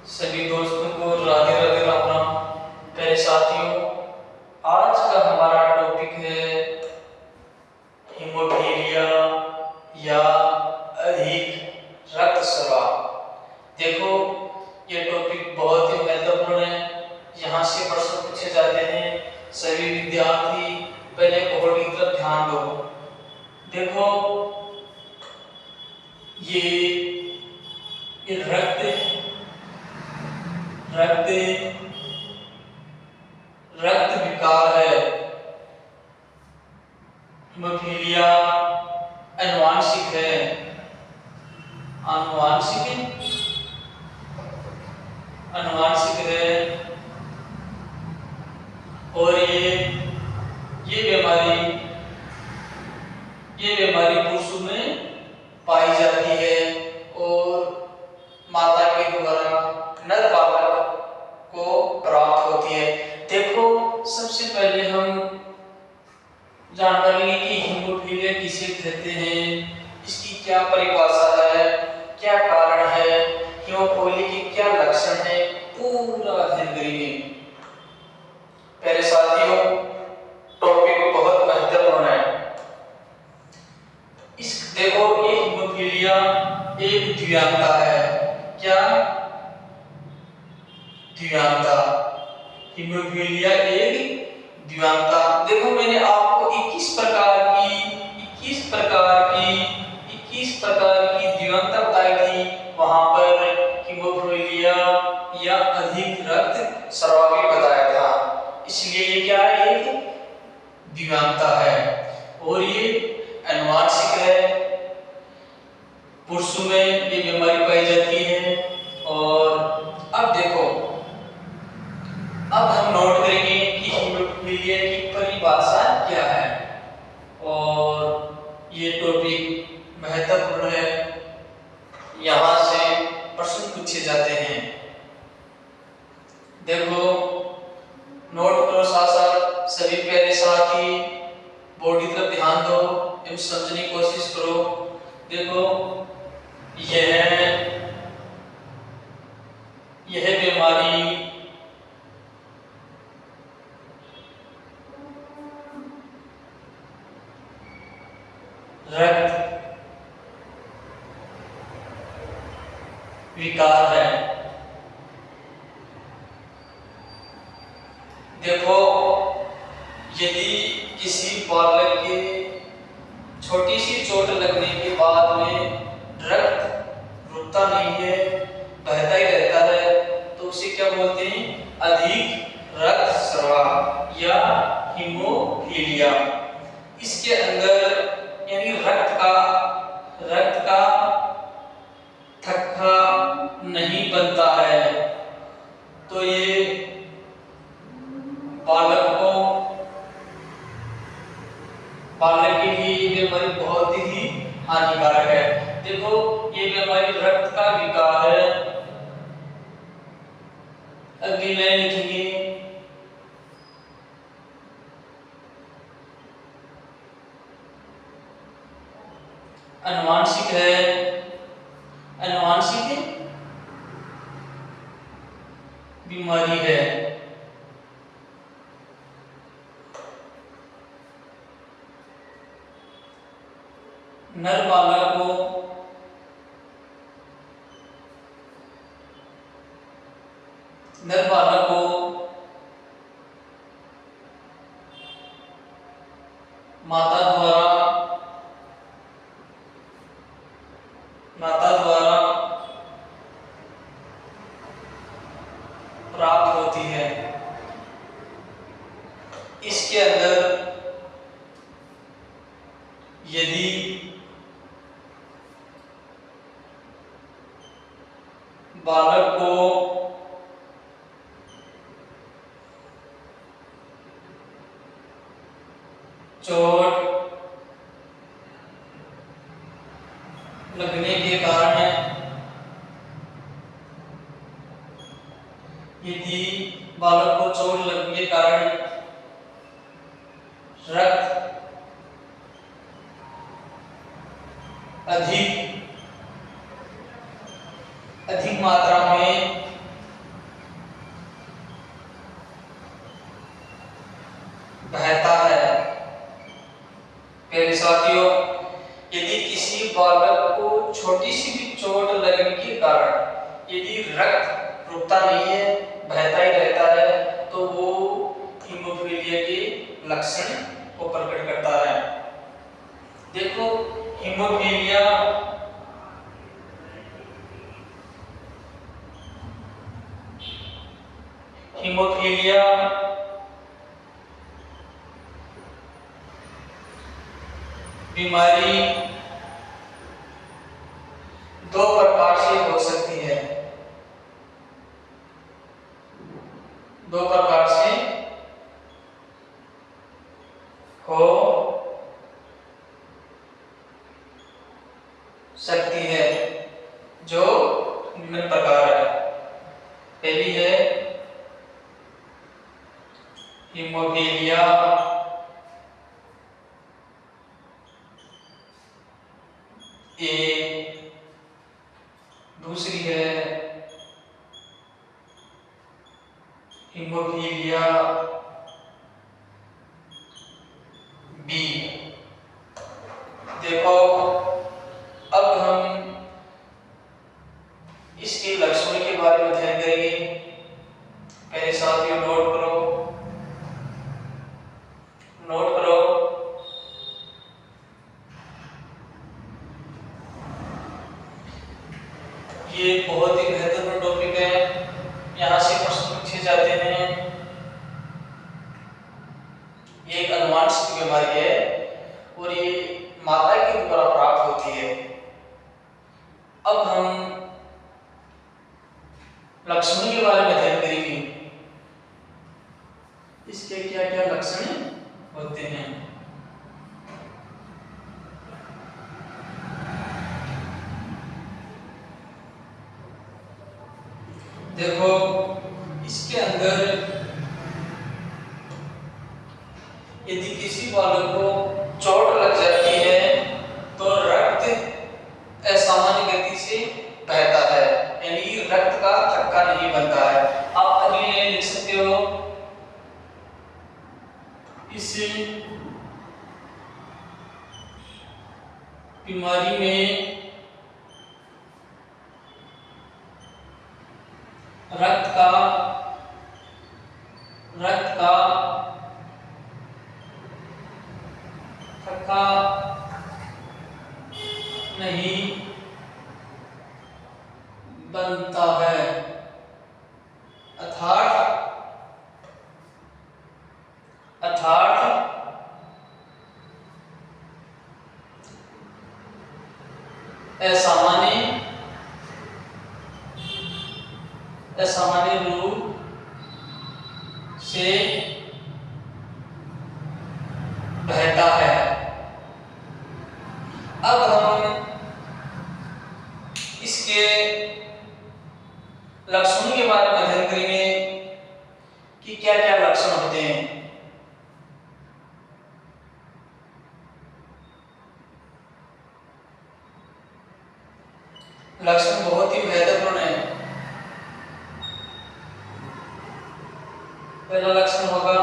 सभी दोस्तों को राधे राधे राम राम। प्यारे साथियों, आज का हमारा टॉपिक है हीमोफीलिया या अधिक रक्तस्राव। देखो, ये टॉपिक बहुत ही महत्वपूर्ण है। यहाँ से प्रश्न पूछे जाते हैं। सभी विद्यार्थी पहले बोर्ड की तरफ ध्यान दो। देखो, ये रक्त विकार है। हीमोफीलिया आनुवांशिक है। आनुवांशिक है और ये बीमारी पुरुषों में पाई जाती है और माता के द्वारा नर बालक को प्राप्त होती है। देखो, सबसे पहले हम जान लेंगे कि हीमोफीलिया किसे कहते हैं, इसकी क्या परिभाषा है, क्या कारण है, हीमोफीलिया के क्या लक्षण है, पूरा अध्ययन करेंगे। पहले साथियों, टॉपिक बहुत महत्वपूर्ण है। देखो, ये हीमोफीलिया एक द्विआंता है। क्या द्विआंता? हीमोफीलिया एक द्विआंता। देखो, मैंने आपको 21 प्रकार की द्विआंता बताई थी। वहां पर हीमोफीलिया या अधिक रक्तस्राव बताया था। इसलिए ये क्या है? एक द्विआंता है और ये आनुवांशिक है। पुरुषों में ये बीमारी पाई जाती है। और अब देखो, अब हम नोट करेंगे कि हीमोफीलिया की परिभाषा क्या है और ये टॉपिक महत्वपूर्ण है। यहाँ से प्रश्न पूछे जाते हैं। देखो, नोट करो साथ सभी प्यारे साथी, बोर्ड की तरफ ध्यान दो एवं समझने की कोशिश करो। देखो, यह बीमारी रक्त विकार है। देखो, यदि किसी बालक के छोटी सी चोट लगने के बाद में रक्त रुकता नहीं है, बहता ही रहता है, तो उसे क्या बोलते हैं? अधिक रक्तस्राव या हीमोफीलिया। इसके अंदर यानी रक्त का थक्का नहीं बनता है, तो ये बालक के लिए ये बीमारी बहुत ही हानिकारक है। देखो, ये बीमारी रक्त का विकार है। अगली लाइन लिखेंगे, आनुवांशिक है। आनुवांशिक बीमारी है। नर बालक को माता द्वारा प्राप्त होती है। इसके अंदर यदि बालक को चोट लगने के कारण, यदि बालक को चोट लगने के कारण रक्त अधिक मात्रा में रक्त रुकता नहीं है, बहता ही रहता है, तो वो हीमोफीलिया के लक्षण को प्रकट करता है। देखो हीमोफीलिया बीमारी दो प्रकार से हो सकती है, दो प्रकार से हो सकती है, जो निम्न प्रकार है। पहली है हीमोफीलिया ए, दूसरी है हीमोफीलिया बी। देखो अब हम इसके लक्षणों के बारे में अध्ययन करेंगे। पहले साथियों नोट करो, नोट करो। ये बहुत ही महत्वपूर्ण टॉपिक है, यहाँ से प्रश्न पूछे जाते हैं। ये एक अनुवांशिक बीमारी है और ये माता के द्वारा प्राप्त होती है। अब हम लक्षणों के बारे में अध्ययन करेंगे, इसके क्या क्या लक्षण होते हैं। देखो इसके अंदर यदि किसी बालक को चोट लग जाती है तो रक्त असामान्य गति से बहता है, यानी रक्त का थक्का नहीं बनता है। आप अगली लाइन लिख सकते हो, इस बीमारी में रक्त का थक्का नहीं बनता है, अर्थात असामान्य रूप से बहता है। अब हम इसके लक्षणों के बारे में अध्ययन करेंगे कि क्या क्या लक्षण होते हैं। लक्षण बहुत ही महत्वपूर्ण है। पहला लक्षण होगा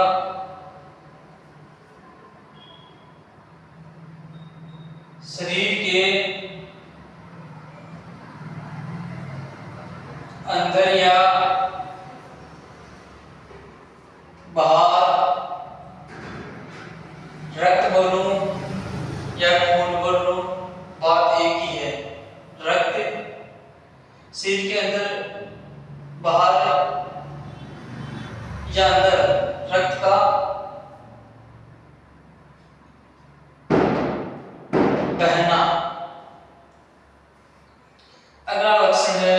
शरीर के अंदर या बाहर रक्त बलून या खून बलून, बात एक ही है। रक्त शरीर के अंदर बाहर या अंदर रक्त का बहना। अगला लक्षण है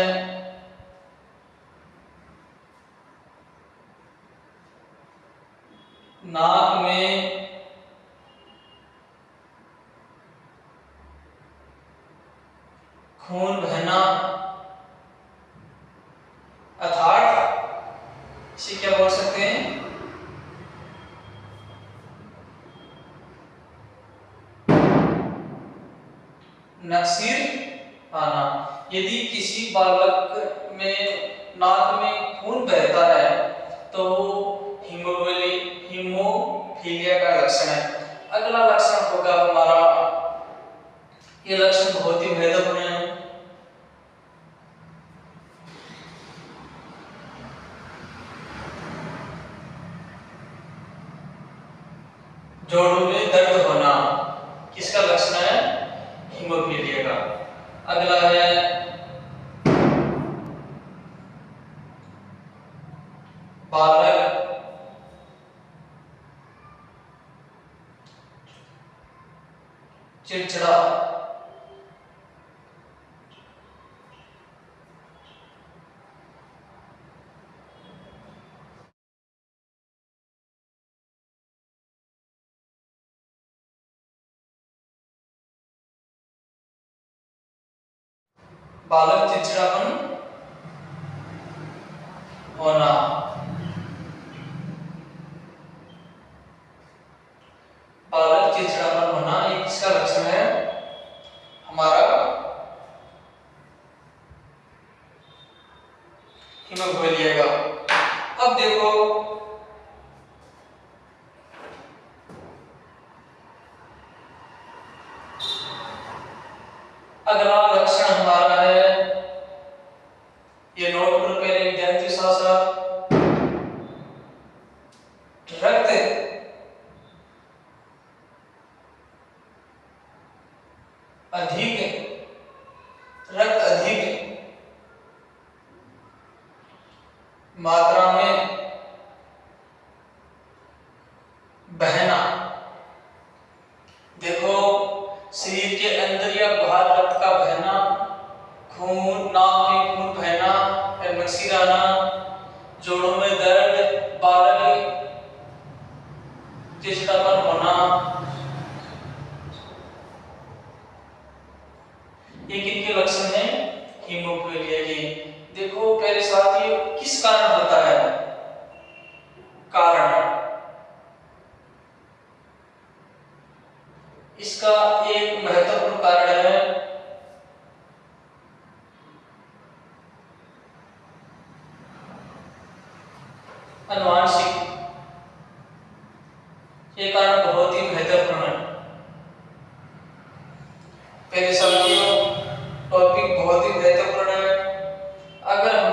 नाक में खून बहना, अर्थात इसे क्या बोल सकते हैं, नक्सीर आना। यदि किसी बालक में नाक में खून बहता है तो हीमोफीलिया का लक्षण है। अगला लक्षण होगा हमारा, ये लक्षण बहुत ही महत्वपूर्ण है, जोड़ों में दर्द होना, किसका लक्षण है? हीमोफीलिया का। अगला है बालक चिड़चिड़ा, बालक चिड़चिड़ापन होना। बालक चिड़चिड़ापन होना ये किसका लक्षण है? हमारा हीमोफीलिया का। अब देखो अगला लक्षण हमारा है, ये नोट करो पहले विद्यार्थी साथ रक्त अधिक मात्रा में बहना। देखो शरीर के अंदर या बाहर रक्त का बहना, खून, नाक में खून बहना, फिर मक्सी आना, जोड़ों में दर्द, बालक चिड़चिड़ापन होना, ये किनके लक्षण हैं? हीमोफीलिया के। देखो पहले साथियों किस कारण होता है? कारण इसका एक महत्वपूर्ण कारण है अनुवांशिक। ये कारण बहुत ही महत्वपूर्ण है। पहले साथियों टॉपिक बहुत ही महत्वपूर्ण है। अगर